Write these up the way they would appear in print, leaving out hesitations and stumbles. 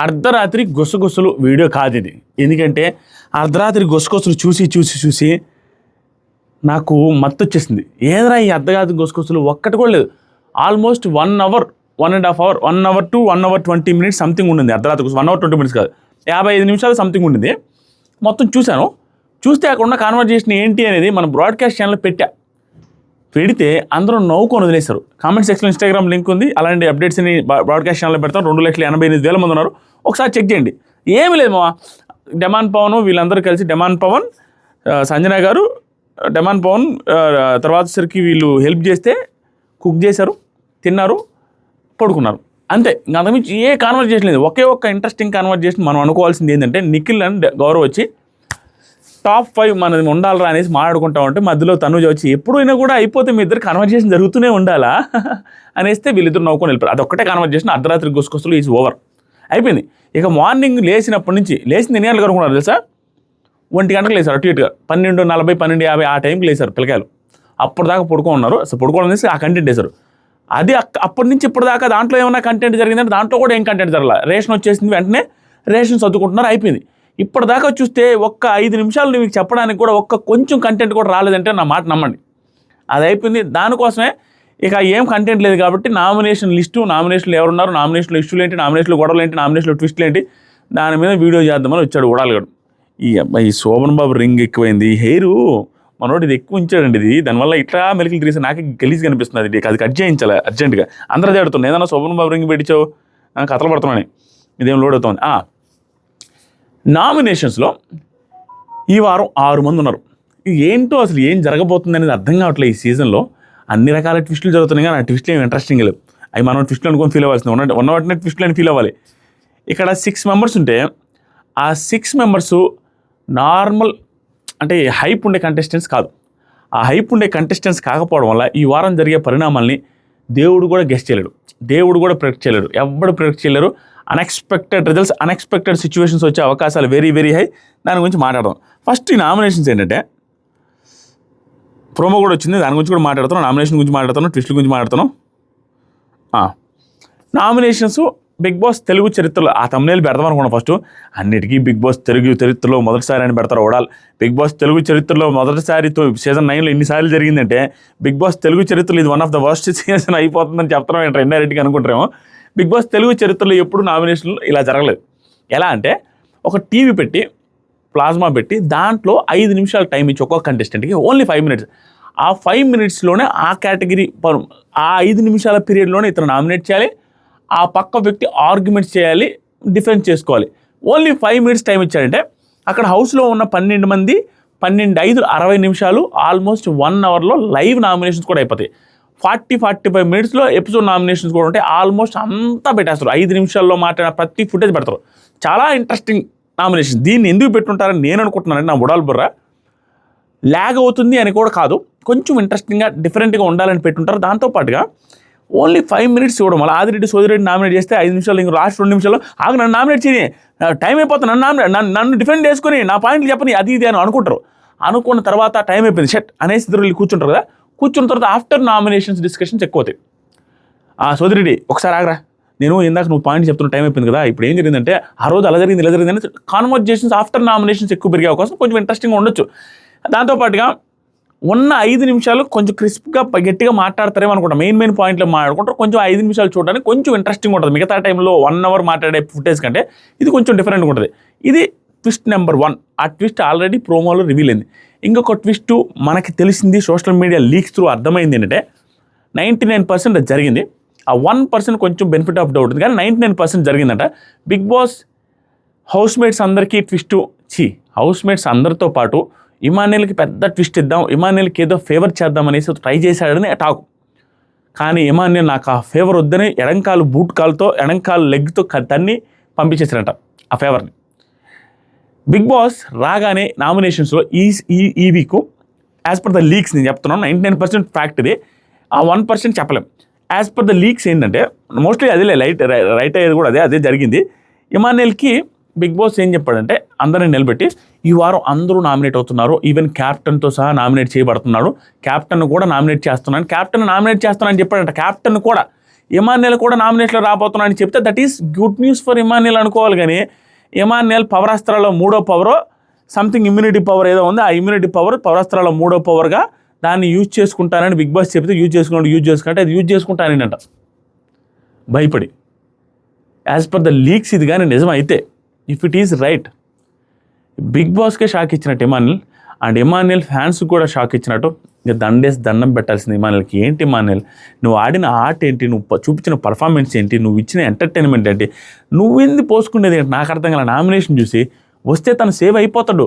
అర్ధరాత్రి గుసగుసలు వీడియో కాదు ఇది. ఎందుకంటే అర్ధరాత్రి గుసగుసలు చూసి నాకు మత్తు వచ్చేసింది. ఏదైనా ఈ అర్ధరాత్రి గుసగుసలు ఒక్కటి కూడా లేదు. Almost 1 hour 1.5 hour 1 hour to 1 hour 20 minutes something ఉండింది. అర్ధరాత్రి 1 అవర్ 20 మినిట్స్ కాదు, 55 నిమిషాలు సంథింగ్ ఉండింది. మొత్తం చూశాను. చూస్తే అక్కడ ఉన్న కాన్వర్జేషన్ ఏంటి అనేది మన బ్రాడ్కాస్ట్ ఛానల్లో పెడితే అందరూ నవ్వుకొని వదిలేశారు. కామెంట్ సెక్షన్లో ఇన్స్టాగ్రామ్ లింక్ ఉంది. అలాంటి అప్డేట్స్ని బ్రాడ్కాస్ట్ ఛానల్లో పెడతాం. 2,88,000 మంది ఉన్నారు. ఒకసారి చెక్ చేయండి. ఏమీ లేదు మా డెమాన్ పవన్ వీళ్ళందరూ కలిసి, డెమాన్ పవన్, సంజన గారు, డెమాన్ పవన్ తర్వాత సరికి వీళ్ళు హెల్ప్ చేస్తే కుక్ చేశారు, తిన్నారు, పడుకున్నారు. అంతే. ఇంకా అంతకుమించి ఏ కాన్వర్జేషన్ లేదు. ఒకే ఒక్క ఇంట్రెస్టింగ్ కాన్వర్జేషన్ మనం అనుకోవాల్సింది ఏంటంటే, నిఖిల్ అండ్ గౌరవ్ వచ్చి టాప్ 5 మనది ఉండాలరా అనేసి మాట్లాడుకుంటా ఉంటే మధ్యలో తనుజ వచ్చి ఎప్పుడైనా కూడా అయిపోతే మీ ఇద్దరు కన్వర్జేషన్ జరుగుతూనే ఉండాలా అనేస్తే వీళ్ళిద్దరు నవ్వుకొని వెళ్ళిపోయారు. అదొక్కటే కన్వర్జేషన్. అర్ధరాత్రి గుసగుసలు ఈజ్ ఓవర్, అయిపోయింది. ఇక మార్నింగ్ లేచినప్పటి నుంచి లేచింది ఎన్ని గంటలకు అనుకున్నారు తెలుసా? 1 గంటలకు లేచారు. అటు ఇటుగా 12:40 12:50 ఆ టైంకి లేచారు పిల్లకాయలు. అప్పటిదాకా పడుకో ఉన్నారు. అసలు పడుకోవడం అనేసి ఆ కంటెంట్ వేశారు. అది అప్పటి నుంచి ఇప్పటిదాకా దాంట్లో ఏమైనా కంటెంట్ జరిగిందంటే దాంట్లో కూడా ఏం కంటెంట్ జరగల. రేషన్ వచ్చేసింది, వెంటనే రేషన్ సర్దుకుంటున్నారు, అయిపోయింది. ఇప్పటిదాకా చూస్తే ఒక్క 5 నిమిషాలు మీకు చెప్పడానికి కూడా కొంచెం కంటెంట్ కూడా రాలేదంటే నా మాట నమ్మండి. అది అయిపోయింది. దానికోసమే ఇక ఏం కంటెంట్ లేదు కాబట్టి నామినేషన్ లిస్టు, నామినేషన్లు ఎవరున్నారు, నామినేషన్లు ఇష్యూలు ఏంటి, నామినేషన్లు గొడవలు ఏంటి, నామినేషన్లు ట్విస్టులు ఏంటి, దాని మీద వీడియో చేద్దామని వచ్చాడు ఉడాలగాడు. ఈ అబ్బాయి శోభన్ బాబు రింగ్ ఎక్కువైంది, హెయిర్ మనోడు ఇది ఎక్కువ ఉంచాడండి. ఇది దానివల్ల ఇట్లా మెలికలు తీసి నాకే గలీజ్ కనిపిస్తుంది. అది కట్ చేయించాలి అర్జెంటుగా. అందరూ తేడుతున్నాయి. ఏదన్నా శోభన్ బాబు రింగ్ పెట్టించావు కథలు పడుతున్నాను, ఇదేం లోడ్ అవుతుంది. నామినేషన్స్లో ఈ వారం 6 మంది ఉన్నారు. ఏంటో అసలు ఏం జరగబోతుంది అనేది అర్థం కావట్లేదు. ఈ సీజన్లో అన్ని రకాల ట్విస్టులు జరుగుతున్నాయి, కానీ ఆ ట్విస్టులు ఏమి ఇంట్రెస్టింగ్ లేవు. అవి మనం ట్విస్టులు అనుకొని ఫీల్ అవ్వాల్సింది, ఉన్న వాటిని ట్విస్టులు అని ఫీల్ అవ్వాలి. ఇక్కడ 6 మెంబర్స్ ఉంటే ఆ 6 మెంబర్స్ నార్మల్ అంటే హైప్ ఉండే కంటెస్టెంట్స్ కాదు. ఆ హైప్ ఉండే కంటెస్టెంట్స్ కాకపోవడం వల్ల ఈ వారం జరిగే పరిణామాల్ని దేవుడు కూడా గెస్ చేయలేడు, దేవుడు కూడా ప్రెడిక్ట్ చేయలేడు, ఎవ్వడు ప్రెడిక్ట్ చేయలేరు. అన్ఎక్స్పెక్టెడ్ రిజల్ట్స్, అన్ఎక్స్పెక్టెడ్ సిచ్యువేషన్స్ వచ్చే అవకాశాలు వెరీ వెరీ హై. దాని గురించి మాట్లాడదాం. ఫస్ట్ ఈ నామినేషన్స్ ఏంటంటే, ప్రోమో కూడా వచ్చింది, దాని గురించి కూడా మాట్లాడుతున్నాం. నామినేషన్ గురించి మాట్లాడుతున్నాం, ట్విస్టుల గురించి మాట్లాడుతున్నాం. నామినేషన్స్ బిగ్ బాస్ తెలుగు చరిత్రలో ఆ తమ్నేల్ పెడదాం అనుకున్నాం. ఫస్ట్ అన్నిటికీ బిగ్ బాస్ తెలుగు చరిత్రలో మొదటిసారి అని పెడతారు ఓడాలి. బిగ్ బాస్ తెలుగు చరిత్రలో మొదటిసారి సీజన్ 9లో ఎన్నిసార్లు జరిగిందంటే, బిగ్ బాస్ తెలుగు చరిత్రలో ఇది 1 ఆఫ్ ద వర్స్ట్ సీజన్ అయిపోతుందని చెప్తున్నాం ఏంటో ఇండైరెక్ట్గా అనుకుంటారేమో. బిగ్ బాస్ తెలుగు చరిత్రలో ఎప్పుడు నామినేషన్లు ఇలా జరగలేదు. ఎలా అంటే, ఒక టీవీ పెట్టి ప్లాస్మా పెట్టి దాంట్లో 5 నిమిషాలు టైం ఇచ్చి ఒక్కొక్క కంటెస్టెంట్కి ఓన్లీ 5 మినిట్స్, ఆ 5 మినిట్స్లోనే ఆ కేటగిరీ ఆ 5 నిమిషాల పీరియడ్లోనే ఇతను నామినేట్ చేయాలి, ఆ పక్క వ్యక్తి ఆర్గ్యుమెంట్స్ చేయాలి, డిఫెన్స్ చేసుకోవాలి. ఓన్లీ 5 మినిట్స్ టైం ఇచ్చాడంటే అక్కడ హౌస్లో ఉన్న 12 మంది 12, 5, 60 నిమిషాలు, ఆల్మోస్ట్ 1 అవర్లో లైవ్ నామినేషన్స్ కూడా అయిపోతాయి. 40-45 మినిట్స్లో ఎపిసోడ్ నామినేషన్స్ కూడా ఉంటాయి. ఆల్మోస్ట్ అంతా పెట్టేస్తారు. 5 నిమిషాల్లో మాట్లాడిన ప్రతి ఫుటేజ్ పెడతారు. చాలా ఇంట్రెస్టింగ్ నామినేషన్. దీన్ని ఎందుకు పెట్టుంటారని నేను అనుకుంటున్నాను. నా బుడాల్ బుర్ర ల్యాగ్ అవుతుంది అని కూడా కాదు, కొంచెం ఇంట్రెస్టింగ్గా డిఫరెంట్గా ఉండాలని పెట్టుంటారు. దాంతోపాటుగా ఓన్లీ 5 మినిట్స్ ఇవ్వడం వల్ల ఆదిరెడ్డి సోదిరెడ్డి నామినేట్ చేస్తే 5 నిమిషాలు, ఇంక లాస్ట్ 2 నిమిషాలు ఆగు నన్ను నామినేట్ చేయి, టైం అయిపోతుంది, నన్ను డిఫెండ్ చేసుకుని నా పాయింట్లు చెప్పని అది ఇది అని అనుకుంటారు. అనుకున్న తర్వాత టైం అయిపోయింది షట్ అనేసి ఇద్దరు కూర్చుంటారు కదా. కూర్చున్న తర్వాత ఆఫ్టర్ నామినేషన్స్ డిస్కషన్స్ ఎక్కువ అవుతాయి. సోదిరెడ్డి ఒకసారి ఆగరా, నేను ఇందాక నువ్వు పాయింట్ చెప్తున్న టైం అయిపోయింది కదా, ఇప్పుడు ఏం జరిగిందంటే ఆ రోజు అలా జరిగింది ఇలా జరిగింది అని కాన్వర్జేషన్స్ ఆఫ్టర్ నామినేషన్స్ ఎక్కువ పెరిగే అవకాశం కొంచెం ఇంట్రెస్టింగ్గా ఉండొచ్చు. దాంతోపాటుగా ఉన్న 5 నిమిషాలు కొంచెం క్రిస్ప్గా గట్టిగా మాట్లాడతారేమో అనుకుంటా. మెయిన్ పాయింట్లో మాట్లాడుకుంటారు. కొంచెం 5 నిమిషాలు చూడడానికి కొంచెం ఇంట్రెస్టింగ్ ఉంటుంది. మిగతా టైంలో 1 అవర్ మాట్లాడే ఫుటేజ్ కంటే ఇది కొంచెం డిఫరెంట్గా ఉంటుంది. ఇది ట్విస్ట్ నెంబర్ 1. ఆ ట్విస్ట్ ఆల్రెడీ ప్రోమోలో రివీల్ అయింది. ఇంకొక ట్విస్ట్ మనకి తెలిసింది, సోషల్ మీడియా లీక్స్ త్రూ అర్థమైంది ఏంటంటే 99% జరిగింది. ఆ 1% కొంచెం బెనిఫిట్ ఆఫ్ డౌట్ ఉంది, కానీ 99% జరిగిందంట. బిగ్ బాస్ హౌస్మేట్స్ అందరికీ హౌస్మేట్స్ అందరితో పాటు ఇమాన్యుయల్కి పెద్ద ట్విస్ట్ ఇద్దాం, ఇమాన్యుయల్కి ఏదో ఫేవర్ చేద్దామనేసి ట్రై చేశాడని టాక్. కానీ ఇమాన్యుయల్ నాకు ఆ ఫేవర్ వద్దని ఎడంకాలు బూట్ కాలుతో ఎడంకాలు లెగ్తో తన్ని పంపించేసారంట ఆ ఫేవర్ని. బిగ్ బాస్ రాగానే నామినేషన్స్లో ఈ week as per the leaks నేను చెప్తున్నాను, 99% ఫ్యాక్ట్ ఇది, ఆ 1% చెప్పలేం. యాజ్ పర్ ద లీక్స్ ఏంటంటే మోస్ట్లీ అదే రైట్ అయ్యేది కూడా అదే జరిగింది. ఇమాన్యుయల్కి బిగ్ బాస్ ఏం చెప్పాడంటే, అందరిని నిలబెట్టి ఈ వారం అందరూ నామినేట్ అవుతున్నారు, ఈవెన్ క్యాప్టెన్తో సహా నామినేట్ చేయబడుతున్నాడు, క్యాప్టెన్ కూడా నామినేట్ చేస్తున్నాను, క్యాప్టెన్ నామినేట్ చేస్తున్నానని చెప్పాడంట. క్యాప్టెన్ కూడా ఇమాన్యుయల్ కూడా నామినేషన్లో రాబోతున్నా అని చెప్తే that is good news for Emmanuel అనుకోవాలి. కానీ ఇమాన్యుయల్ పవరాస్త్రాల్లో 3వ పవర్ సంథింగ్ ఇమ్యూనిటీ పవర్ ఏదో ఉంది, ఆ ఇమ్యూనిటీ పవర్ పవరాస్త్రాల్లో 3వ పవర్గా దాన్ని యూజ్ చేసుకుంటానని బిగ్ బాస్ చెప్తే యూజ్ చేసుకుంటే అది యూజ్ చేసుకుంటానంట భయపడి. యాజ్ పర్ ద లీక్స్ ఇది కానీ నిజం అయితే, if it is right, big బాస్కే షాక్ ఇచ్చినట్టు ఇమాన్యుయల్, అండ్ ఇమాన్యుయల్ ఫ్యాన్స్కి కూడా షాక్ ఇచ్చినట్టు. ఇక దండం పెట్టాల్సింది ఇమాన్యుయల్కి. ఏంటి ఇమాన్యుయల్, నువ్వు ఆడిన ఆర్ట్ ఏంటి, నువ్వు చూపించిన పర్ఫార్మెన్స్ ఏంటి, నువ్వు ఇచ్చిన ఎంటర్టైన్మెంట్ ఏంటి, నువ్వెంది పోసుకునేది ఏంటి నాకు అర్థం కాల. నామినేషన్ చూసి వస్తే తను సేవ్ అయిపోతాడు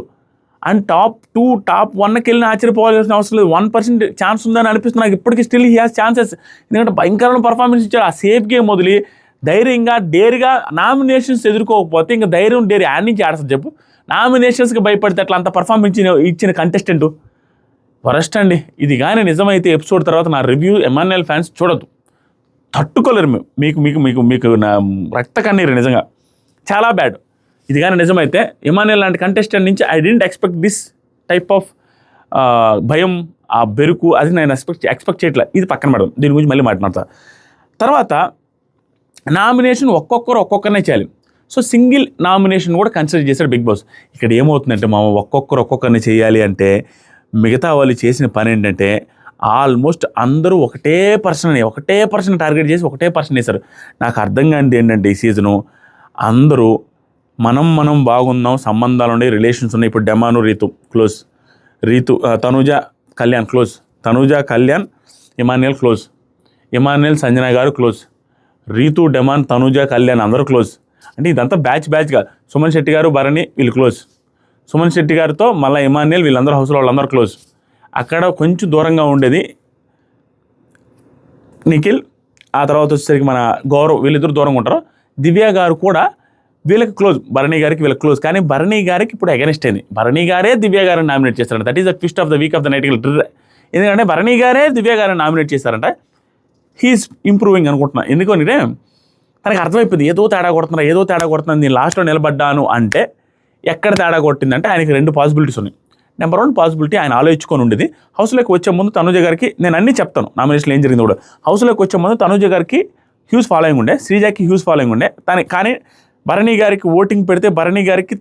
అండ్ టాప్ 2 టాప్ 1కి వెళ్ళిన ఆశ్చర్యపోవాల్సిన అవసరం లేదు. 1% ఛాన్స్ ఉందని అనిపిస్తుంది నాకు ఇప్పటికీ. స్టిల్ హీ హాస్ ఛాన్సెస్, ఎందుకంటే భయంకరమైన పర్ఫార్మెన్స్ ఇచ్చాడు. ఆ సేఫ్ గేమ్ వదిలి ధైర్యంగా డేర్గా నామినేషన్స్ ఎదుర్కోకపోతే ఇంకా ధైర్యం డేర్ యాడ్ నుంచి ఆడతారు చెప్పు. నామినేషన్స్కి భయపడితే అట్లా అంత పర్ఫార్మెన్స్ ఇచ్చిన కంటెస్టెంట్ వరస్ట్ అండి. ఇది కానీ నిజమైతే ఎపిసోడ్ తర్వాత నా రివ్యూ ఇమాన్యుయల్ ఫ్యాన్స్ చూడద్దు, తట్టుకోలేరు. మీకు మీకు మీకు మీకు నా రక్త కన్నీరు నిజంగా చాలా బ్యాడ్. ఇది కానీ నిజమైతే ఇమాన్యుయల్ లాంటి కంటెస్టెంట్ నుంచి I didn't expect this type of భయం, ఆ బెరుకు, అది నేను ఎక్స్పెక్ట్ చేయట్లేదు. ఇది పక్కన పెడదాం, దీని గురించి మళ్ళీ మాట్లాడతా. తర్వాత నామినేషన్ ఒక్కొక్కరినే చేయాలి. సో సింగిల్ నామినేషన్ కూడా కన్సిడర్ చేశాడు బిగ్ బాస్. ఇక్కడ ఏమవుతుందంటే ఒక్కొక్కరిని చేయాలి అంటే మిగతా వాళ్ళు చేసిన పని ఏంటంటే ఆల్మోస్ట్ అందరూ ఒకటే పర్సన్ టార్గెట్ చేసి ఒకటే పర్సన్ వేశారు. నాకు అర్థం కానిది ఏంటంటే ఈ సీజను అందరూ మనం బాగున్నాం, సంబంధాలు ఉన్నాయి, రిలేషన్స్ ఉన్నాయి. ఇప్పుడు డెమాను రీతు క్లోజ్, తనూజ కళ్యాణ్ ఇమాన్యుయల్ క్లోజ్, ఇమాన్యుయల్ సంజన గారు క్లోజ్, రీతు డెమాన్ తనూజ కళ్యాణ్ అందరూ క్లోజ్. అంటే ఇదంతా బ్యాచ్గా సుమన్ శెట్టి గారు భరణి వీళ్ళు క్లోజ్. సుమన్ శెట్టి గారితో మళ్ళీ ఇమాన్యుయల్ వీళ్ళందరూ హౌస్లో వాళ్ళందరూ క్లోజ్. అక్కడ కొంచెం దూరంగా ఉండేది నిఖిల్, ఆ తర్వాత వచ్చేసరికి మన గౌరవ్, వీళ్ళిద్దరు దూరంగా ఉంటారు. దివ్య గారు కూడా వీళ్ళకి క్లోజ్, భరణి గారికి వీళ్ళకి క్లోజ్. కానీ భరణి గారికి ఇప్పుడు అగెనిస్ట్ అయింది. భరణి గారే దివ్య గారిని నామినేట్ చేస్తారంట. That is the twist of the week off the night. ఎందుకంటే భరణి గారే దివ్య గారిని నామినేట్ చేస్తారంట. హీఈస్ ఇంప్రూవింగ్ అనుకుంటున్నా. ఎందుకంటే తనకు అర్థమైపోయింది ఏదో తేడా కొడుతున్నా నేను లాస్ట్లో నిలబడ్డాను అంటే ఎక్కడ తేడా కొట్టిందంటే ఆయనకి 2 పాసిబిలిటీస్ ఉన్నాయి. నెంబర్ 1 పాసిబిలిటీ ఆయన ఆలోచించుకొని ఉండేది. హౌస్లోకి వచ్చే ముందు తనూజ గారికి నేను అన్నీ చెప్తాను నామినేషన్లో ఏం జరిగింది కూడా. హౌస్లోకి వచ్చే ముందు తనూజ గారికి హ్యూజ్ ఫాలోయింగ్ ఉండే, శ్రీజాకి హ్యూజ్ ఫాలోయింగ్ ఉండే. కానీ భరణి గారికి ఓటింగ్ పెడితే భరణి గారికి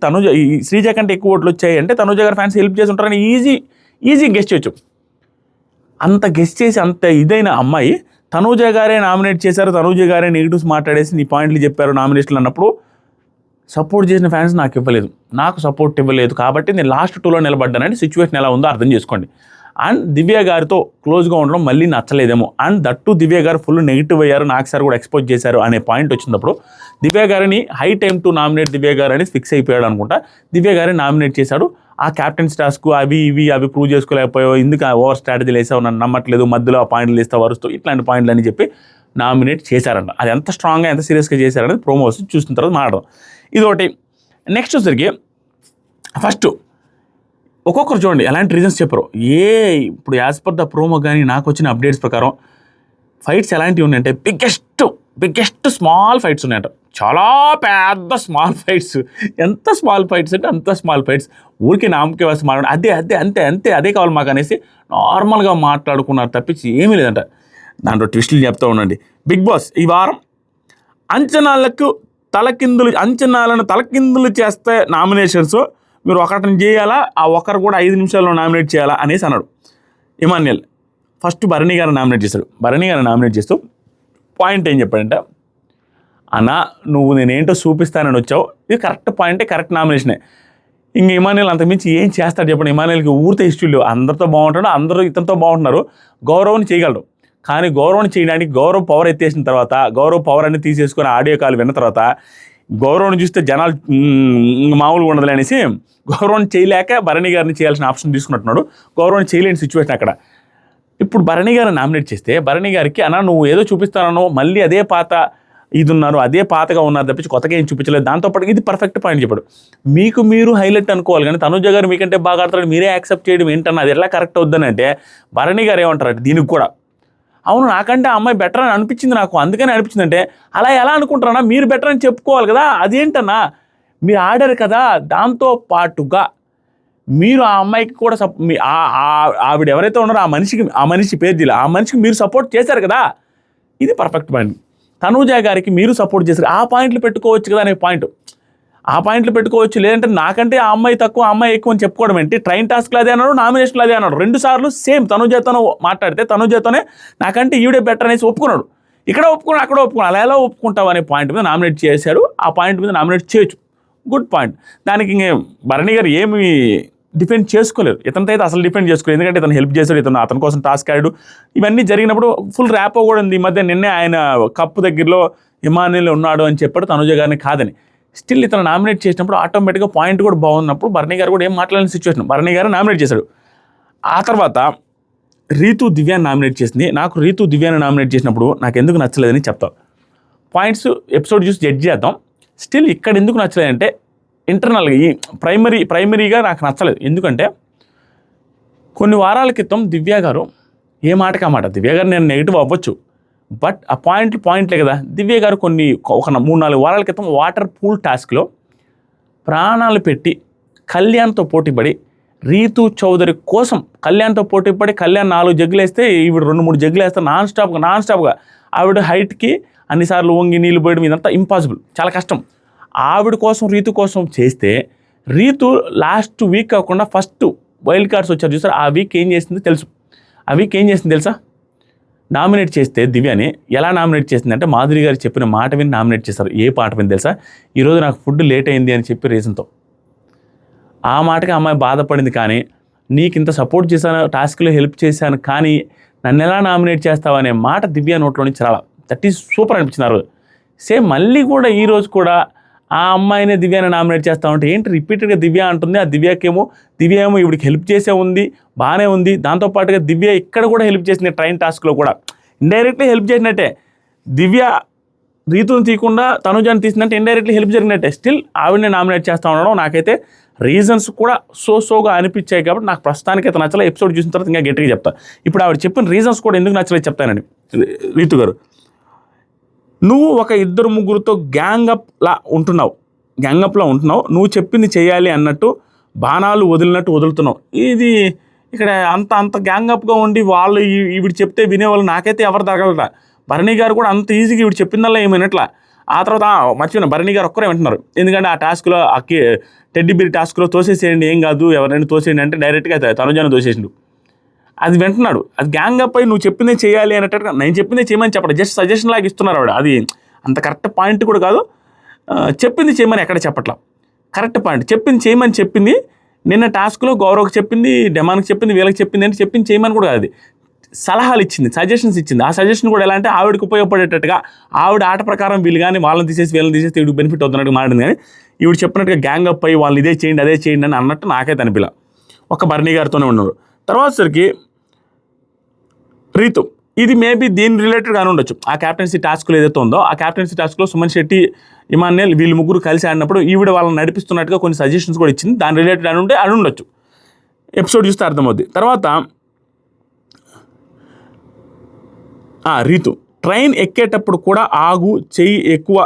శ్రీజ కంటే ఎక్కువ ఓట్లు వచ్చాయి అంటే తనూజ గారి ఫ్యాన్స్ హెల్ప్ చేసి ఉంటారని ఈజీ గెస్ట్ చేయొచ్చు. అంత గెస్ట్ చేసి అంత ఇదైన అమ్మాయి తనూజ గారే నామినేట్ చేశారు, తనూజ గారే నెగిటివ్స్ మాట్లాడేసి నీ పాయింట్లు చెప్పారు నామినేషన్లు అన్నప్పుడు సపోర్ట్ చేసిన ఫ్యాన్స్ నాకు సపోర్ట్ ఇవ్వలేదు కాబట్టి నేను లాస్ట్ 2లో నిలబడ్డానంటే సిచ్యువేషన్ ఎలా ఉందో అర్థం చేసుకోండి. అండ్ దివ్య గారితో క్లోజ్గా ఉండడం మళ్ళీ నచ్చలేదేమో. అండ్ దట్టు దివ్య గారు ఫుల్ నెగిటివ్ అయ్యారు, నాకు సార్ కూడా ఎక్స్పోజ్ చేశారు అనే పాయింట్ వచ్చినప్పుడు దివ్య గారిని హై టైమ్ టు నామినేట్ దివ్య గారు అని ఫిక్స్ అయిపోయాడు అనుకుంటా. దివ్య గారిని నామినేట్ చేశాడు. ఆ క్యాప్టెన్స్ టాస్క్ అవి ప్రూవ్ చేసుకోలేకపోయావు, ఎందుకు ఓవర్ స్ట్రాటజీలు వేసావు, నన్ను నమ్మట్లేదు, మధ్యలో ఆ పాయింట్లు ఇస్తావు వరుస్తూ, ఇట్లాంటి పాయింట్లు అని చెప్పి నామినేట్ చేశారంట. అది ఎంత స్ట్రాంగ్గా ఎంత సీరియస్గా చేశారనేది ప్రోమోస్ చూసిన తర్వాత మాట్లాడడం. ఇదొకటి. నెక్స్ట్ వచ్చరికి ఫస్ట్ ఒక్కొక్కరు చూడండి ఎలాంటి రీజన్స్ చెప్పరు. ఇప్పుడు యాజ్ పర్ ద ప్రోమో కానీ నాకు వచ్చిన అప్డేట్స్ ప్రకారం ఫైట్స్ ఎలాంటివి ఉన్నాయంటే బిగ్గెస్ట్ స్మాల్ ఫైట్స్ ఉన్నాయంట. చాలా పెద్ద స్మాల్ ఫైట్స్. ఎంత స్మాల్ ఫైట్స్ అంటే అంత స్మాల్ ఫైట్స్. ఊరికి నామకే వస్తే మాట్లాడు అదే కావాలి మాకు అనేసి నార్మల్గా మాట్లాడుకున్నారు తప్పించి ఏమీ లేదంట. దాంట్లో ట్విస్టులు చెప్తూ ఉండండి. బిగ్ బాస్ ఈ వారం అంచనాలను తలకిందులు చేస్తే నామినేషన్స్ మీరు ఒకరిని చేయాలా, ఆ ఒకరు కూడా 5 నిమిషాల్లో నామినేట్ చేయాలా అనేసి అన్నాడు ఇమాన్యుయల్. ఫస్ట్ భరణి గారిని నామినేట్ చేశాడు. భరణి గారిని నామినేట్ చేస్తూ పాయింట్ ఏం చెప్పాడంటే, అన్నా నువ్వు నేనేంటో చూపిస్తానని వచ్చావు, ఇది కరెక్ట్ పాయింటే, కరెక్ట్ నామినేషనే. ఇంక ఇమాన్యుయల్ అంతకుమించి ఏం చేస్తాడు చెప్పండి. ఇమాన్యుయల్కి ఊరితో ఇష్టం, అందరితో బాగుంటాడు, అందరూ ఇతనితో బాగుంటున్నారు, గౌరవం చేయగలడు. కానీ గౌరవం చేయడానికి గౌరవ్ పవర్ ఎత్తేసిన తర్వాత, గౌరవ్ పవర్ అన్ని తీసేసుకొని ఆడియో కాల్ విన్న తర్వాత గౌరవం చూస్తే జనాలు మామూలుగా ఉండదులే అనేసి గౌరవం చేయలేక భరణి గారిని చేయాల్సిన ఆప్షన్ తీసుకున్నట్టున్నాడు. గౌరవం చేయలేని సిచ్యువేషన్ అక్కడ. ఇప్పుడు భరణి గారిని నామినేట్ చేస్తే భరణి గారికి అన్నా నువ్వు ఏదో చూపిస్తానో మళ్ళీ అదే పాత ఇది ఉన్నారు, అదే పాతగా ఉన్నారు తప్పించి కొత్తగా ఏం చూపించలేదు. దాంతోపాటు ఇది పర్ఫెక్ట్ పాయింట్ చెప్పాడు. మీకు మీరు హైలైట్ అనుకోవాలి, కానీ తనుజ గారు మీకంటే బాగా ఆడతాడు మీరే యాక్సెప్ట్ చేయడం ఏంటన్నా, అది ఎలా కరెక్ట్ అవుద్దని అంటే భరణి గారు ఏమంటారు దీనికి కూడా, అవును నాకంటే ఆ అమ్మాయి బెటర్ అని అనిపించింది నాకు, అందుకని అనిపించింది అంటే అలా ఎలా అనుకుంటారన్నా, మీరు బెటర్ అని చెప్పుకోవాలి కదా, అదేంటన్నా మీరు ఆడారు కదా. దాంతో పాటుగా మీరు ఆ అమ్మాయికి కూడా ఆవిడ ఎవరైతే ఉన్నారో ఆ మనిషి పేరు జిల్లా, ఆ మనిషికి మీరు సపోర్ట్ చేశారు కదా, ఇది పర్ఫెక్ట్ పాయింట్. తనూజ గారికి మీరు సపోర్ట్ చేశారు, ఆ పాయింట్లు పెట్టుకోవచ్చు కదా అనే పాయింట్, ఆ పాయింట్లు పెట్టుకోవచ్చు. లేదంటే నాకంటే ఆ అమ్మాయి తక్కువ, ఆ అమ్మాయి ఎక్కువ అని చెప్పుకోవడం ఏంటి? ట్రైన్ టాస్క్లో అదే అన్నాడు, నామినేషన్లో అదే అన్నాడు, 2 సార్లు సేమ్ తనూజతోనే మాట్లాడితే తనూజతోనే నాకంటే ఈవిడే బెటర్ అనేసి ఒప్పుకున్నాడు. ఇక్కడ ఒప్పుకున్నాడు, అక్కడ ఒప్పుకున్నాడు, అలా ఎలా ఒప్పుకుంటావు అనే పాయింట్ మీద నామినేట్ చేశాడు. ఆ పాయింట్ మీద నామినేట్ చేయొచ్చు, గుడ్ పాయింట్. దానికి ఇంకే భరణి గారు ఏమి డిఫెండ్ చేసుకోలేరు, ఇతనితో అయితే అసలు డిఫెండ్ చేసుకోలేదు. ఎందుకంటే ఇతను హెల్ప్ చేశాడు, అతని కోసం టాస్క్ ఆడాడు. ఇవన్నీ జరిగినప్పుడు ఫుల్ ర్యాపో కూడా ఉంది. ఈ మధ్య నిన్నే ఆయన కప్పు దగ్గరలో ఇమాన్యుల్ ఉన్నాడు అని చెప్పాడు తనూజ గారిని కాదని. స్టిల్ ఇతను నామినేట్ చేసినప్పుడు ఆటోమేటిక్గా పాయింట్ కూడా బాగున్నప్పుడు భరణి గారు కూడా ఏం మాట్లాడిన సిచ్యువేషన్, భరణి గారు నామినేట్ చేశాడు. ఆ తర్వాత రీతు దివ్యాన్ని నామినేట్ చేసింది. నాకు రీతు దివ్యాన్ని నామినేట్ చేసినప్పుడు నాకు ఎందుకు నచ్చలేదని చెప్తాను. పాయింట్స్ ఎపిసోడ్ చూసి జడ్జ్ చేద్దాం. స్టిల్ ఇక్కడ ఎందుకు నచ్చలేదంటే ఇంటర్నల్గా ఈ ప్రైమరీగా నాకు నచ్చలేదు. ఎందుకంటే కొన్ని వారాల క్రితం దివ్య గారు ఏ మాటకి ఆ మాట, దివ్య గారు నేను నెగిటివ్ అవ్వచ్చు, బట్ ఆ పాయింట్లే కదా. దివ్య గారు ఒక 3-4 వారాల క్రితం వాటర్ పూల్ టాస్క్లో ప్రాణాలు పెట్టి కళ్యాణ్తో పోటీపడి రీతు చౌదరి కోసం కళ్యాణ్తో పోటీపడి కళ్యాణ్ 4 జగ్గులు వేస్తే ఈవిడ 2-3 జగ్గులు వేస్తే నాన్ స్టాప్గా ఆవిడ హైట్కి అన్నిసార్లు వంగి నీళ్ళు పోయడం ఇదంతా ఇంపాసిబుల్, చాలా కష్టం. ఆవిడ కోసం రీతు కోసం చేస్తే రీతు లాస్ట్ వీక్ కాకుండా ఫస్ట్ వైల్డ్ కార్డ్స్ వచ్చారు చూసారు, ఆ వీక్ ఏం చేసిందో తెలుసు. ఆ వీక్ ఏం చేసింది తెలుసా? నామినేట్ చేస్తే దివ్యని ఎలా నామినేట్ చేసింది అంటే మాధురి గారు చెప్పిన మాట విని నామినేట్ చేశారు. ఏ పాట విని తెలుసా? ఈరోజు నాకు ఫుడ్ లేట్ అయింది అని చెప్పి రీజన్తో. ఆ మాటకి అమ్మాయి బాధపడింది. కానీ నీకు ఇంత సపోర్ట్ చేశాను, టాస్క్లో హెల్ప్ చేశాను, కానీ నన్ను ఎలా నామినేట్ చేస్తావు అనే మాట దివ్య నోట్లో నుంచి చాలా, దట్ ఈజ్ సూపర్ అనిపించింది ఆ రోజు. సేమ్ మళ్ళీ కూడా ఈరోజు కూడా ఆ అమ్మాయినే దివ్యాని నామినేట్ చేస్తా ఉంటే ఏంటి రిపీటెడ్గా దివ్య అంటుంది. ఆ దివ్య ఏమో ఇవిడికి హెల్ప్ చేసే ఉంది, బాగానే ఉంది. దాంతోపాటుగా దివ్య ఇక్కడ కూడా హెల్ప్ చేసింది, ట్రైన్ టాస్క్లో కూడా ఇండైరెక్ట్లీ హెల్ప్ చేసినట్టే. దివ్య రీతుని తీయకుండా తనుజాన్ని తీసిందంటే ఇండైరెక్ట్లీ హెల్ప్ జరిగినట్టే. స్టిల్ ఆవిడని నామినేట్ చేస్తూ ఉండడం నాకైతే రీజన్స్ కూడా సోగా అనిపించాయి. కాబట్టి నాకు ప్రస్తుతానికి అయితే నచ్చలే. ఎపిసోడ్ చూసిన తర్వాత ఇంకా గట్టిగా చెప్తాను. ఇప్పుడు ఆవిడ చెప్పిన రీజన్స్ కూడా ఎందుకు నచ్చలేదు చెప్తానండి. రీతు గారు, నువ్వు ఒక 2-3తో గ్యాంగప్లా ఉంటున్నావు, నువ్వు చెప్పింది చేయాలి అన్నట్టు బాణాలు వదులుతున్నావు. ఇది ఇక్కడ అంత గ్యాంగప్గా ఉండి వాళ్ళు ఈవిడ చెప్తే వినేవాళ్ళు నాకైతే ఎవరు తగలట. భరణి గారు కూడా అంత ఈజీగా ఈవిడ చెప్పిందల్లా ఏమైనట్లా. ఆ తర్వాత మర్చిపోయిన భరణి గారు ఒక్కరే వింటున్నారు. ఎందుకంటే ఆ టాస్క్లో టెడ్డీ బీర్ టాస్క్లో తోసేసేయండి, ఏం కాదు, ఎవరైనా తోసేయండి అంటే డైరెక్ట్గా తనుజాను తోసేసిండు. అది వింటున్నాడు. అది గ్యాంగ్ అప్ అయి నువ్వు చెప్పిందే చేయాలి అన్నట్టుగా నేను చెప్పిందే చేయమని చెప్పడం, జస్ట్ సజెషన్ లాగా ఇస్తున్నారు ఆవిడ. అది అంత కరెక్ట్ పాయింట్ కూడా కాదు. చెప్పింది చేయమని ఎక్కడ చెప్పట్లా, కరెక్ట్ పాయింట్. చెప్పింది చేయమని చెప్పింది. నిన్న టాస్క్లో గౌరవ్కి చెప్పింది, డెమాన్కి చెప్పింది, వీళ్ళకి చెప్పింది అంటే చెప్పింది చేయమని కూడా కాదు, అది సలహాలు ఇచ్చింది, సజెషన్స్ ఇచ్చింది. ఆ సజెషన్ కూడా ఎలా అంటే ఆవిడకి ఉపయోగపడేటట్టుగా, ఆవిడ ఆట ప్రకారం వీళ్ళు కానీ వాళ్ళని తీసేసి వీళ్ళని తీసేసి వీడికి బెనిఫిట్ అవుతున్నట్టు మాట్లాడింది. కానీ ఈవిడ చెప్పినట్టుగా గ్యాంగ్ అప్ అయ్యి వాళ్ళని ఇదే చేయండి అదే చేయండి అని అన్నట్టు నాకైతే అనిపిలా. ఒక భరణి గారితోనే ఉన్నారు. తర్వాత సరికి రీతు, ఇది మేబీ దీని రిలేటెడ్గానే ఉండొచ్చు. ఆ క్యాప్టెన్సీ టాస్క్లో ఏదైతే ఉందో ఆ క్యాప్టెన్సీ టాస్క్లో సుమన్ శెట్టి, ఇమాన్యుల్ వీళ్ళు ముగ్గురు కలిసి ఆడినప్పుడు ఈవిడ వాళ్ళని నడిపిస్తున్నట్టుగా కొన్ని సజెషన్స్ కూడా ఇచ్చింది. దాని రిలేటెడ్ అని ఉంటే అది ఉండొచ్చు. ఎపిసోడ్ చూస్తే అర్థమవుద్ది. తర్వాత రీతు, ట్రైన్ ఎక్కేటప్పుడు కూడా ఆగు, చెయ్యి ఎక్కువ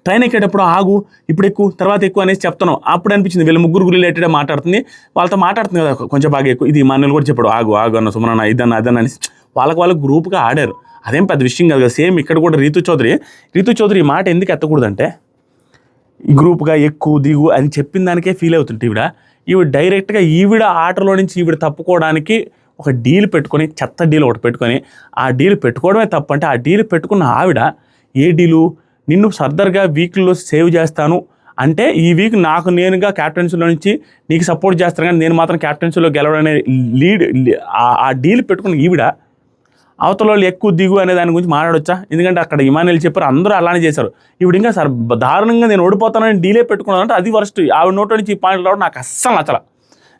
ట్రైన్ ఎక్కేటప్పుడు ఆగు, ఇప్పుడు ఎక్కువ తర్వాత ఎక్కువ అనేసి చెప్తాను. అప్పుడు అనిపించింది వీళ్ళ ముగ్గురు రిలేటెడ్గా మాట్లాడుతుంది, వాళ్ళతో మాట్లాడుతుంది కదా కొంచెం బాగా ఎక్కువ. ఇది మాన్యుల్ కూడా చెప్పాడు, ఆగు అన్న సుమన ఇదన్న అదన్న అనేసి వాళ్ళకి గ్రూప్గా ఆడారు. అదేం పెద్ద విషయం కాదు కదా. సేమ్ ఇక్కడ కూడా రీతు చౌదరి ఈ మాట ఎందుకు ఎత్తకూడదంటే, గ్రూప్గా ఎక్కువ దిగు అని చెప్పిన దానికే ఫీల్ అవుతుంటే ఈవిడ డైరెక్ట్గా ఈవిడ ఆటలో నుంచి ఈవిడ తప్పుకోవడానికి ఒక డీల్ పెట్టుకొని, చెత్త డీల్ ఒకటి పెట్టుకొని, ఆ డీల్ పెట్టుకోవడమే తప్పు అంటే, ఆ డీల్ పెట్టుకున్న ఆవిడ ఏ డీలు, నిన్ను ఫర్దర్గా వీక్లో సేవ్ చేస్తాను అంటే ఈ వీక్ నాకు నేనుగా క్యాప్టెన్సీలో నుంచి నీకు సపోర్ట్ చేస్తాను, కానీ నేను మాత్రం క్యాప్టెన్సీలో గెలవడం అనే ఆ డీల్ పెట్టుకున్న ఈవిడ అవతల వాళ్ళు ఎక్కువ దిగు అనే దాని గురించి మాట్లాడొచ్చా? ఎందుకంటే అక్కడ ఇమాన్యుల్ చెప్పారు, అందరూ అలానే చేశారు. ఇప్పుడు ఇంకా సార్ దారుణంగా నేను ఓడిపోతానని డీలే పెట్టుకున్నాను అంటే అది వరస్ట్. ఆవిడ నోట్లో నుంచి ఈ పాయింట్లు రావడం నాకు అస్సలు నచ్చల.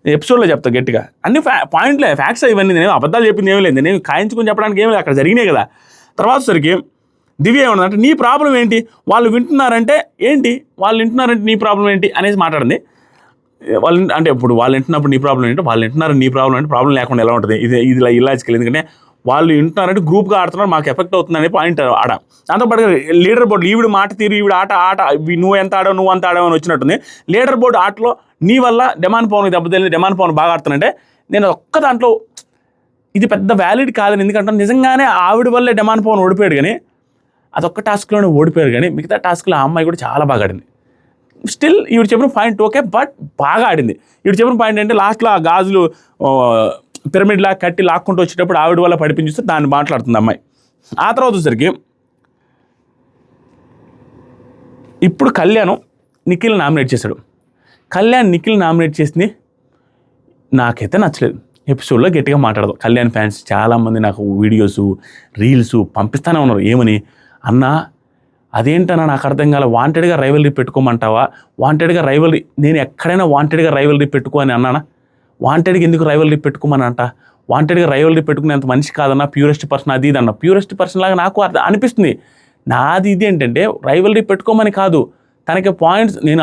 ఎపిసోడ్లో చెప్తా గట్టిగా, అన్ని పాయింట్లే, ఫ్యాక్ట్స్ ఇవన్నీ. నేను అబద్ధాలు చెప్పింది ఏమీ లేదు, నేను కాయించుకుని చెప్పడానికి ఏమి లేదు, అక్కడ జరిగినాయి కదా. తర్వాత సరికి దివ్య ఏమన్నదంటే, నీ ప్రాబ్లం ఏంటి, వాళ్ళు వింటున్నారంటే ఏంటి, వాళ్ళు వింటున్నారంటే నీ ప్రాబ్లం ఏంటి అనేసి మాట్లాడింది. వాళ్ళు అంటే ఇప్పుడు వాళ్ళు వింటున్నప్పుడు నీ ప్రాబ్లం ఏంటి, వాళ్ళు వింటున్నారు నీ ప్రాబ్లం అంటే ప్రాబ్లం లేకుండా ఎలా ఉంటుంది? ఇది ఇలాజికల్. ఎందుకంటే వాళ్ళు వింటున్నారంటే గ్రూప్గా ఆడుతున్నారు, మాకు ఎఫెక్ట్ అవుతుంది అనే పాయింట్ ఆడ. దాంతోపాటు లీడర్ బోర్డు ఈవిడ మాట తీరు, ఈవిడ ఆట నువ్వు ఎంత ఆడావు నువ్వు అంత ఆడావు అని వచ్చినట్టుంది. లీడర్ బోర్డు ఆటలో నీ వల్ల డెమాన్ పవన్కి దెబ్బతింది, డెమాన్ పవన్ బాగా ఆడుతానంటే నేను ఒక్క దాంట్లో ఇది పెద్ద వ్యాలిడ్ కాదని, ఎందుకంటే నిజంగానే ఆవిడ వల్లే డెమాన్ పవన్ ఓడిపోయాడు, కానీ అదొక్క టాస్క్లోనే ఓడిపోయారు. కానీ మిగతా టాస్క్లో ఆ అమ్మాయి కూడా చాలా బాగా ఆడింది. స్టిల్ ఈవిడ చెప్పిన పాయింట్ ఓకే, బట్ బాగా ఆడింది. ఈవిడ చెప్పిన పాయింట్ అంటే లాస్ట్లో ఆ గాజులు పిరమిడ్ లా కట్టి లాక్కుంటూ వచ్చేటప్పుడు ఆవిడ వల్ల పడిపించిస్తే దాన్ని మాట్లాడుతుంది అమ్మాయి. ఆ తర్వాత వచ్చేసరికి ఇప్పుడు కళ్యాణ్ నిఖిల్ నామినేట్ చేశాడు. నిఖిల్ నామినేట్ చేసింది నాకైతే నచ్చలేదు. ఎపిసోడ్లో గట్టిగా మాట్లాడదు. కళ్యాణ్ ఫ్యాన్స్ చాలామంది నాకు వీడియోస్ రీల్స్ పంపిస్తూనే ఉన్నారు. ఏమని అన్నా అదేంటన్నా నాకు అర్థం కాలే, వాంటెడ్గా రైవలరీ పెట్టుకోమంటావా? వాంటెడ్గా రైవలరీ నేను ఎక్కడైనా వాంటెడ్గా రైవలరీ పెట్టుకో అని అన్నానా? వాంటెడ్గా ఎందుకు రైవలరీ పెట్టుకోమని అంట? వాంటెడ్గా రైవలరీ పెట్టుకునేంత మనిషి కాదన్నా, ప్యూరెస్ట్ పర్సన్ అది ఇది అన్న. ప్యూరెస్ట్ పర్సన్ లాగా నాకు అనిపిస్తుంది. నాది ఇది ఏంటంటే రైవలరీ పెట్టుకోమని కాదు, తనకి పాయింట్స్ నేను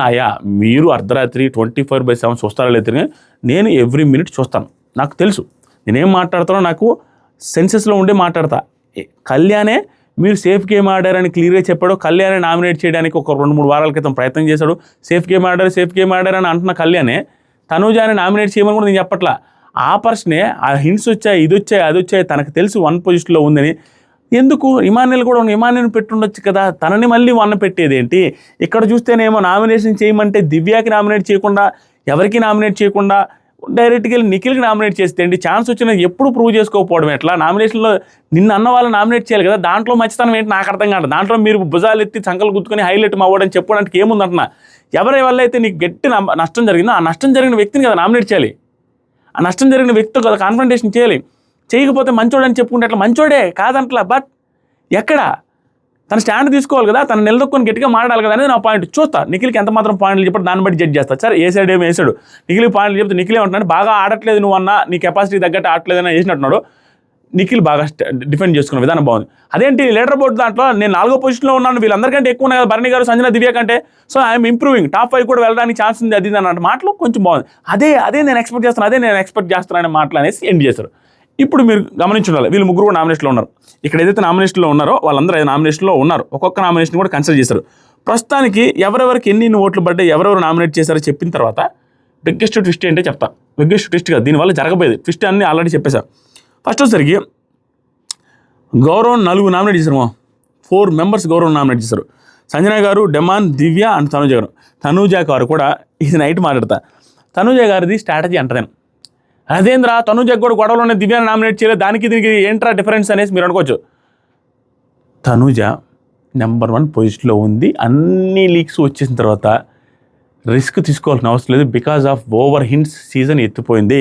మీరు అర్ధరాత్రి 24/7 చూస్తారా లేదు, నేను ఎవ్రీ మినిట్ చూస్తాను. నాకు తెలుసు నేనేం మాట్లాడతానో, నాకు సెన్సెస్లో ఉండే మాట్లాడతా. కళ్యాణే మీరు సేఫ్ గేమ్ ఆడారని క్లియర్గా చెప్పాడు. కళ్యాణే నామినేట్ చేయడానికి ఒక 2-3 వారాల క్రితం ప్రయత్నం చేశాడు. సేఫ్ గేమ్ ఆడారని అంటున్న కళ్యాణే తనూజాని నామినేట్ చేయమని కూడా నేను చెప్పట్లా. ఆ పర్సనే ఆ హింట్స్ వచ్చాయి, ఇది వచ్చాయి, అది వచ్చాయి, తనకు తెలుసు 1 పొజిషన్లో ఉందని. ఎందుకు ఇమాన్యుల్ కూడా ఇమాన్యుల్ని పెట్టుండొచ్చు కదా, తనని మళ్ళీ 1 పెట్టేదేంటి? ఇక్కడ చూస్తేనేమో నామినేషన్ చేయమంటే దివ్యాకి నామినేట్ చేయకుండా, ఎవరికి నామినేట్ చేయకుండా డైరెక్ట్గా వెళ్ళి నిఖిల్కి నామినేట్ చేస్తే ఏంటి? ఛాన్స్ వచ్చిన ఎప్పుడు ప్రూవ్ చేసుకోకపోవడం ఎట్లా? నామినేషన్లో నిన్న అన్న వాళ్ళని నామినేట్ చేయాలి కదా, దాంట్లో మంచితనం ఏంటి నాకు అర్థం కాదు. దాంట్లో మీరు భుజాలు ఎత్తి సంకలు గుర్తుకొని హైలైట్ అవ్వడం చెప్పడానికి ఏముందంటున్నా? ఎవరి వల్ల అయితే నీకు గట్టి నష్టం జరిగిందో ఆ నష్టం జరిగిన వ్యక్తిని కదా నామినేట్ చేయాలి. ఆ నష్టం జరిగిన వ్యక్తితో కదా కాన్ఫ్రంటేషన్ చేయాలి. చేయకపోతే మంచోడని చెప్పుకుంటే అట్లా మంచోడే కాదంట్లా, బట్ ఎక్కడ తన స్టాండ్ తీసుకోవాలి కదా, తను నిలదొక్కుని గట్టిగా మాట్లాడాలి కదా అనేది నా పాయింట్. చూస్తా నిఖిల్కి ఎంత మాత్రం పాయింట్లు చెప్పాడు, దాన్ని బట్టి జడ్జ్ చేస్తా. సరే ఏ సైడ్ ఏమో వేసాడు, నిఖిల్కి పాయింట్లు చెప్తే నిఖిల్ ఏమంటున్నాడు, బాగా ఆడట్లేదు నువ్వు అన్న, నీ కెపాసిటీ తగ్గట్టు ఆడట్లేదని వేసినట్టున్నాడు. నిఖిల్ బాగా డిఫెండ్ చేసుకున్న విధానం బాగుంది. అదేంటి లీడర్ బోర్డు దాంట్లో నేను 4వ పొజిషన్లో ఉన్నాను, వీళ్ళందరికంటే ఎక్కువ ఉన్నాయి కదా భరణి గారు, సంజన, దివ్య కంటే, సో ఐఎమ్ ఇంప్రూవింగ్, టాప్ 5 కూడా వెళ్ళడానికి ఛాన్స్ ఉంది అది అన్నట్టు మాటలు కొంచెం బాగుంది. అదే నేను ఎక్స్పెక్ట్ చేస్తున్నాను అనే మాటలు అనేసి ఎండ్ చేశారు. ఇప్పుడు మీరు గమనించుండాలి, వీళ్ళు ముగ్గురు కూడా నామినేషన్లో ఉన్నారు. ఇక్కడ ఏదైతే నామినేషన్లో ఉన్నారో వాళ్ళందరూ 5 నామినేషన్లో ఉన్నారు. ఒక్కొక్క నామినేషన్ కూడా కన్సిడర్ చేశారు. ప్రస్తుతానికి ఎవరెవరికి ఎన్ని ఓట్లు పడ్డాయి, ఎవరెవరు నామినేట్ చేశారో చెప్పిన తర్వాత బిగ్గెస్ట్ ట్విస్ట్ ఏంటో చెప్తా. బిగ్గెస్ట్ ట్విస్ట్ కాదు, దీనివల్ల జరగబోయేది ట్విస్ట్ అన్ని ఆల్రెడీ చెప్పేశారు. ఫస్ట్ వచ్చేసరికి గౌరవ్ 4 నామినేట్ చేశారు. 4 మెంబర్స్ గౌరవ్ నామినేట్ చేశారు. సంజన గారు, డెమాన్, దివ్య అండ్ తనూజ గారు. తనూజ గారు కూడా ఇది నైట్ మాట్లాడతా. తనూజ గారిది స్ట్రాటజీ అంటదేను. అదేంద్రా తనూజకు కూడా గొడవలోనే దివ్యాన్ని నామినేట్ చేయలేదు, దానికి దీనికి ఏంట్రా డిఫరెన్స్ అనేసి మీరు అనుకోవచ్చు. తనూజ నెంబర్ 1 పొజిషన్లో ఉంది. అన్ని లీక్స్ వచ్చేసిన తర్వాత రిస్క్ తీసుకోవాల్సిన అవసరం లేదు. Because of over hints season ఎత్తిపోయింది.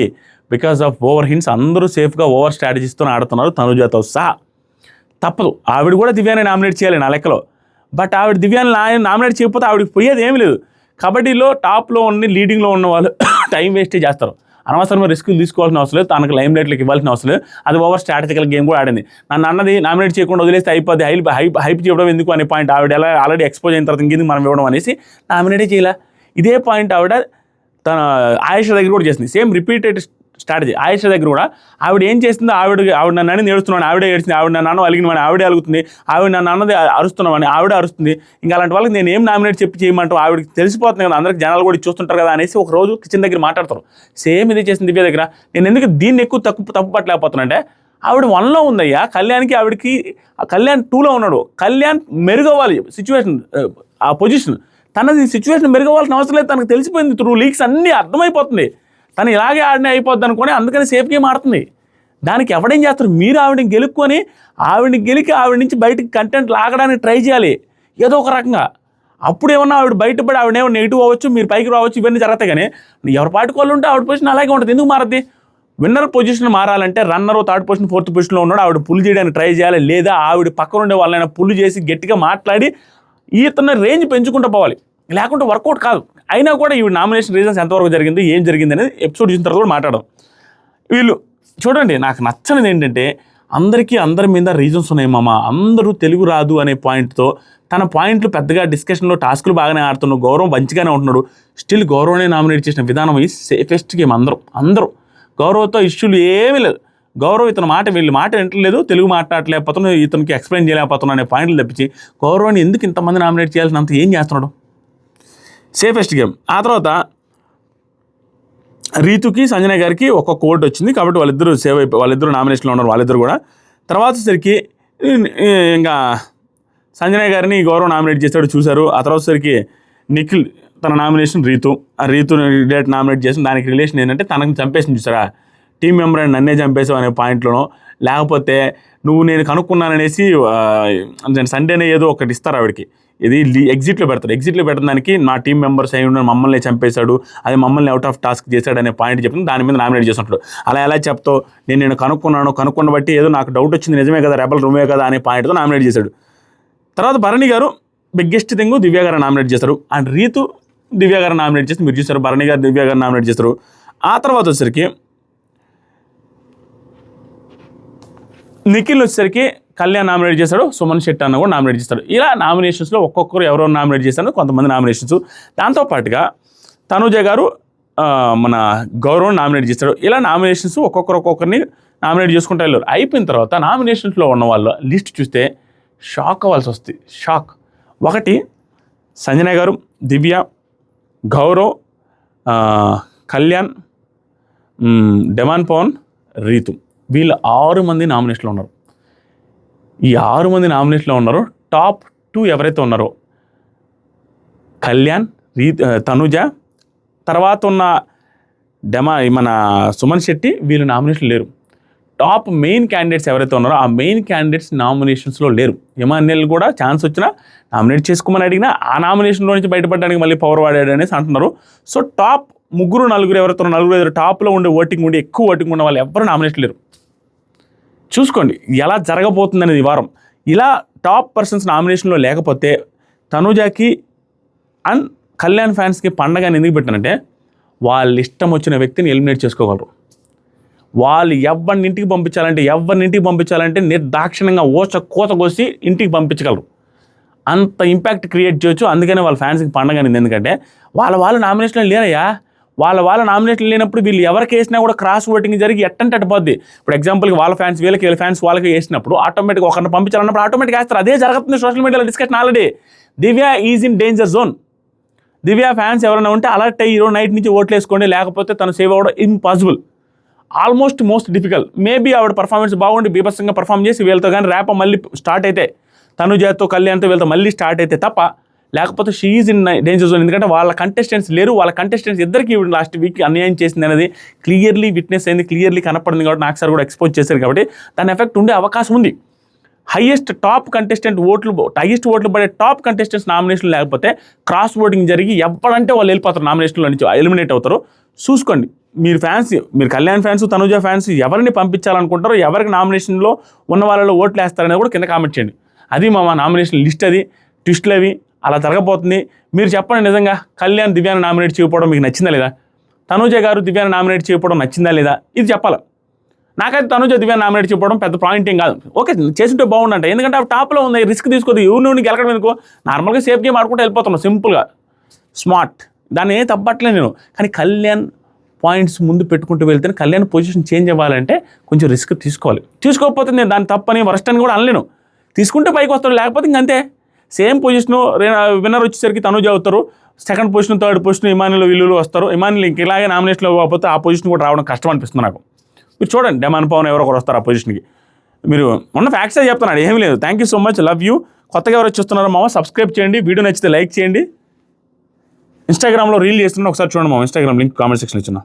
బికాజ్ ఆఫ్ ఓవర్ హింట్స్ అందరూ సేఫ్గా ఓవర్ స్ట్రాటజీస్తో ఆడుతున్నారు తనూజతో సహా. తప్పదు, ఆవిడ కూడా దివ్యాన్ని నామినేట్ చేయాలి నా లెక్కలో. బట్ ఆవిడ దివ్యాన్ని నామినేట్ చేయకపోతే ఆవిడకి పోయేది ఏమీ లేదు. కబడ్డీలో టాప్లో ఉండి లీడింగ్లో ఉన్న వాళ్ళు టైం వేస్టే చేస్తారు. అనవసరమైన రిస్క్ తీసుకోవాల్సిన అవసరం లేదు, తనకు లైమ్ లైట్లకు ఇవ్వాల్సిన అవసరం లేదు. అది ఓవర్ స్ట్రాటజికల్ గేమ్ కూడా ఆడింది. నన్ను అన్నది నామినేట్ చేయకుండా వదిలేస్తే అయిపోద్ది, హైప్ చేయడం ఎందుకు అనే పాయింట్ ఆవిడ ఎలా ఆల్రెడీ ఎక్స్పోజ్ అయిన తర్వాత ఇంకేందుకు మనం ఇవ్వడం అనేసి నామినేటే చేయాల. ఇదే పాయింట్ ఆవిడ తన ఆయేష దగ్గర కూడా చేసింది. Same repeated strategy. ఆయేష దగ్గర కూడా ఆవిడ ఏం చేస్తుందో, ఆవిడ నన్ను అని నేడుస్తున్నాను, ఆవిడే ఏడుస్తుంది, ఆవిడ నన్ను అన్న అలిగినవాడిని ఆవిడే అలుగుతుంది, ఆవిడ నన్ను అన్నది అరుస్తున్నామని ఆవిడే అరుస్తుంది. ఇంకా అలాంటి వాళ్ళకి నేను ఏం నామినేట్ చేయమంటావు, ఆవిడకి తెలిసిపోతుంది కదా, అందరికి జనాలు కూడా చూస్తుంటారు కదా అనేసి ఒక రోజు కిచెన్ దగ్గర మాట్లాడతారు. సేమ్ ఇది చేసింది దివ్య దగ్గర. నేను ఎందుకు దీన్ని ఎక్కువ తప్పు పట్టలేకపోతున్నానంటే, ఆవిడ 1లో ఉందయ్యా, ఆవిడకి కళ్యాణ్ 2లో ఉన్నాడు. కళ్యాణ్ మెరుగవ్వాలి సిచ్యువేషన్, ఆ పొజిషన్ తనది సిచ్యువేషన్ మెరుగవ్వాల్సిన అవసరం లేదు. తనకు తెలిసిపోయింది, త్రూ లీక్స్ అన్నీ అర్థమైపోతుంది. తను ఇలాగే ఆడినే అయిపోద్ది అనుకొని అందుకని సేఫ్ గేమ్ ఆడుతుంది. దానికి ఎవడేం చేస్తారు, మీరు ఆవిడని గెలుక్కొని ఆవిడని గెలికి ఆవిడ నుంచి బయటకు కంటెంట్ లాగడానికి ట్రై చేయాలి ఏదో ఒక రకంగా. అప్పుడు ఏమన్నా ఆవిడ బయటపడి ఆవిడేమో నెగిటివ్ అవ్వచ్చు, మీరు పైకి రావచ్చు, ఇవన్నీ జరుగుతాయి. కానీ ఎవరి పాటికి వాళ్ళు ఉంటే ఆవిడ పొజిషన్ అలాగే ఉంటుంది. ఎందుకు మారద్ది? విన్నర్ పొజిషన్ మారాలంటే రన్నర్ 3rd పొజిషన్ 4th పొజిషన్లో ఉన్నాడు, ఆవిడ పుల్ చేయడానికి ట్రై చేయాలి. లేదా ఆవిడ పక్కన ఉండే వాళ్ళైనా పుల్ చేసి గట్టిగా మాట్లాడి ఈతన రేంజ్ పెంచుకుంటూ పోవాలి. లేకుంటే వర్కౌట్ కాదు. అయినా కూడా ఈ నామినేషన్ రీజన్స్ ఎంతవరకు జరిగింది, ఏం జరిగింది అనేది ఎపిసోడ్ చూసిన తర్వాత కూడా మాట్లాడడం. వీళ్ళు చూడండి, నాకు నచ్చనిది ఏంటంటే అందరి మీద రీజన్స్ ఉన్నాయి మామ, అందరూ తెలుగు రాదు అనే పాయింట్తో తన పాయింట్లు పెద్దగా డిస్కషన్లో టాస్కులు బాగానే ఆడుతున్నాడు, గౌరవం మంచిగానే ఉంటున్నాడు. స్టిల్ గౌరవనే నామినేట్ చేసిన విధానం ఈ సేఫెస్ట్ గేమ్. అందరూ గౌరవంతో ఇష్యూలు ఏమీ లేదు. గౌరవ్ ఇతని మాట వీళ్ళ మాట వింటలేదు, తెలుగు మాట్లాడలేకపోతున్నాం, ఇతనికి ఎక్స్ప్లెయిన్ చేయలేకపోతున్నాం అనే పాయింట్లు తప్పించి గౌరవాన్ని ఎందుకు ఇంతమంది నామినేట్ చేయాల్సినంత ఏం చేస్తున్నాడు? Safest game. ఆ తర్వాత రీతుకి సంజన గారికి ఒక్కొక్క ఓటు వచ్చింది కాబట్టి వాళ్ళిద్దరూ సేవ్ అయిపోయి వాళ్ళిద్దరూ నామినేషన్లో ఉన్నారు వాళ్ళిద్దరు కూడా. తర్వాత సరికి ఇంకా సంజన గారిని గౌరవ్ నామినేట్ చేశాడు చూశారు. ఆ తర్వాత సరికి నిఖిల్ తన నామినేషన్ రీతు, ఆ రీతుని డేట్ నామినేట్ చేసిన దానికి రిలేషన్ ఏంటంటే తనకు చంపేసింది చూసారా, టీం మెంబర్ అని నన్నే చంపేసావు అనే పాయింట్లోనో, లేకపోతే నువ్వు నేను కనుక్కున్నాననేసి సండేనే ఏదో ఒకటి ఇస్తారు ఆవిడకి, ఇది ఎగ్జిట్లో పెడతారు. ఎగ్జిట్లో పెట్టడానికి నా టీం మెంబర్స్ అయి ఉన్న మమ్మల్ని చంపేశాడు, అది మమ్మల్ని అవుట్ ఆఫ్ టాస్క్ చేశాడు అనే పాయింట్ చెప్పిన దాని మీద నామినేట్ చేసినట్లు. అలా ఎలా చెప్తావు, నేను కనుక్కున్న బట్టి ఏదో నాకు డౌట్ వచ్చింది, నిజమే కదా, రెబల్ రూమే కదా అనే పాయింట్తో నామినేట్ చేశాడు. తర్వాత భరణి గారు బిగ్గెస్ట్ థింగ్ దివ్య గారు నామినేట్ చేస్తారు. అండ్ రీతు దివ్య గారు నామినేట్ చేస్తే మీరు చూస్తారు, భరణి గారు దివ్య గారు నామినేట్ చేస్తారు. ఆ తర్వాత వచ్చేసరికి నిఖిల్ వచ్చేసరికి కళ్యాణ్ నామినేట్ చేశాడు, సుమన్ శెట్టి అన్న కూడా నామినేట్ చేస్తాడు. ఇలా నామినేషన్స్లో ఒక్కొక్కరు ఎవరెవరు నామినేట్ చేశారు, కొంతమంది నామినేషన్స్. దాంతోపాటుగా తనుజ గారు మన గౌరవ్ నామినేట్ చేస్తాడు. ఇలా నామినేషన్స్ ఒక్కొక్కరిని నామినేట్ చేసుకుంటూ వెళ్ళారు. అయిపోయిన తర్వాత నామినేషన్స్లో ఉన్న వాళ్ళ లిస్ట్ చూస్తే షాక్ అవ్వాల్సి వస్తుంది. షాక్. ఒకటి సంజన గారు, దివ్య, గౌరవ్, కళ్యాణ్, డెమాన్ పవన్, రీతు, వీళ్ళు 6 మంది నామినేషన్లో ఉన్నారు. ఈ 6 మంది నామినేషన్లో ఉన్నారు. టాప్ 2 ఎవరైతే ఉన్నారో కళ్యాణ్, తనుజ, తర్వాత ఉన్న మన సుమన్ శెట్టి, వీళ్ళు నామినేషన్ లేరు. టాప్ మెయిన్ క్యాండిడేట్స్ ఎవరైతే ఉన్నారో ఆ మెయిన్ క్యాండిడేట్స్ నామినేషన్స్లో లేరు. ఎమాన్యుల్ కూడా ఛాన్స్ వచ్చినా నామినేట్ చేసుకోమని అడిగినా ఆ నామినేషన్లో నుంచి బయటపడడానికి మళ్ళీ పవర్ వాడాడు అనేసి అంటున్నారు. సో టాప్ 3-4 ఎవరైతే ఉన్నారో 4 టాప్లో ఉండే ఎక్కువ ఓటింగ్ ఉన్న వాళ్ళు ఎవరు నామినేషన్ లేరు. చూసుకోండి ఎలా జరగబోతుంది అనేది ఈ వారం. ఇలా టాప్ పర్సన్స్ నామినేషన్లో లేకపోతే తనుజాకి అండ్ కళ్యాణ్ ఫ్యాన్స్కి పండగని ఎందుకు పెట్టానంటే వాళ్ళ ఇష్టం వచ్చిన వ్యక్తిని ఎలిమినేట్ చేసుకోగలరు. వాళ్ళు ఎవరిని ఇంటికి పంపించాలంటే నిర్దాక్షిణ్యంగా కోత కోసి ఇంటికి పంపించగలరు. అంత ఇంపాక్ట్ క్రియేట్ చేయొచ్చు. అందుకనే వాళ్ళ ఫ్యాన్స్కి పండగ అనేది. ఎందుకంటే వాళ్ళ నామినేషన్లో లేరయ్యా. వాళ్ళ నామినేషన్ లేనప్పుడు వీళ్ళు ఎవరికి వేసినా కూడా క్రాస్ ఓటింగ్ జరిగి ఎట్టంటే పోద్ది. ఇప్పుడు ఎగ్జాంపుల్కి వాళ్ళ ఫ్యాన్స్ వీళ్ళ ఫ్యాన్స్ వాళ్ళకి వేసినప్పుడు ఆటోమేటిక్గా ఒకరిని పంపించాలన్నప్పుడు ఆటోమేటిక్గా వేస్తారు. అదే జరుగుతుంది సోషల్ మీడియాలో discussion already. Divya is in danger zone. Divya fans ఎవరైనా ఉంటే అలర్ట్ అయ్యి ఈరోజు నైట్ నుంచి ఓట్లు వేసుకోండి, లేకపోతే తను సేవ్ అవ్వడం impossible, almost most difficult. Maybe ఆవిడ పర్ఫార్మెన్స్ బాగుండి బీభత్సంగా పర్ఫామ్ చేసి వీళ్ళతో కానీ ర్యాప్ మళ్ళీ స్టార్ట్ అయితే, తనుజతో కళ్యాణ్తో వీళ్ళతో మళ్ళీ స్టార్ట్ అయితే తప్ప, లేకపోతే she is in danger zone. ఎందుకంటే వాళ్ళ కంటెస్టెంట్స్ లేరు. వాళ్ళ కంటెస్టెంట్స్ ఇద్దరికి లాస్ట్ వీక్ అన్యాయం చేసింది అనేది క్లియర్లీ విట్నెస్ అయింది, క్లియర్లీ కనపడింది. కాబట్టి నాకు సార్ కూడా ఎక్స్పోజ్ చేశారు కాబట్టి దాని ఎఫెక్ట్ ఉండే అవకాశం ఉంది. హైయెస్ట్ ఓట్లు పడే టాప్ కంటెస్టెంట్స్ నామినేషన్ లేకపోతే క్రాస్ ఓటింగ్ జరిగి ఎవరంటే వాళ్ళు వెళ్ళిపోతారు, నామినేషన్లో నుంచి ఎలిమినేట్ అవుతారు. చూసుకోండి మీరు కళ్యాణ్ ఫ్యాన్స్, తనుజ ఫ్యాన్స్ ఎవరిని పంపించాలనుకుంటారో, ఎవరికి నామినేషన్లో ఉన్న వాళ్ళలో ఓట్లు వేస్తారనేది కూడా కింద కామెంట్ చేయండి. అది మా నామినేషన్ లిస్ట్, అది ట్విస్టులు అవి అలా జరగబోతుంది. మీరు చెప్పండి, నిజంగా కళ్యాణ్ దివ్యాన్ని నామినేట్ చేయకపోవడం మీకు నచ్చిందా లేదా? తనుజ గారు దివ్యాన్ని నామినేట్ చేయకపోవడం నచ్చిందా లేదా? ఇది చెప్పాలి. నాకైతే తనుజ దివ్యాన్ని నామినేట్ చేయకపోవడం పెద్ద పాయింట్ ఏం కాదు. ఓకే చేస్తుంటే బాగుండంట, ఎందుకంటే ఆ టాప్లో ఉంది, రిస్క్ తీసుకోదు. ఎవరిని గెలకడం ఎందుకో, నార్మల్గా సేఫ్ గేమ్ ఆడుకుంటూ వెళ్ళిపోతున్నాం సింపుల్గా, స్మార్ట్, దాన్ని ఏం తప్పట్లేదు నేను. కానీ కళ్యాణ్ పాయింట్స్ ముందు పెట్టుకుంటూ వెళ్తే కళ్యాణ్ పొజిషన్ చేంజ్ అవ్వాలంటే కొంచెం రిస్క్ తీసుకోకపోతే నేను దాన్ని తప్పని వరస్ట్ అని కూడా అనలేను. తీసుకుంటే పైకి వస్తాడు, లేకపోతే ఇంకంతే. సేమ్ పొజిషను విన్నర్ వచ్చేసరికి తనుజ అవుతారు, second position, third position Emmanuel వీళ్ళు వస్తారు. ఇమాన్యుల్ ఇంక ఇలాగే నామినేషన్లో పోతే ఆ పొజిషన్ కూడా రావడం కష్టం అనిపిస్తుంది నాకు. మీరు చూడండి, డెమాన్ పవన్ ఎవరో ఒకరు వస్తారు ఆ పొజిషన్కి. మీరు ఉన్న ఫ్యాక్ట్సే చెప్తున్నాడు, ఏమీ లేదు. Thank you so much, love you. కొత్తగా ఎవరు చూస్తున్నారో మామ సబ్స్క్రైబ్ చేయండి, వీడియో నచ్చితే లైక్ చేయండి. ఇన్స్టాగ్రామ్లో రీల్ చేస్తున్నా, ఒకసారి చూడండి మామ. ఇన్స్టాగ్రామ్ లింక్ కామెంట్ సెక్షన్లో ఇచ్చిన.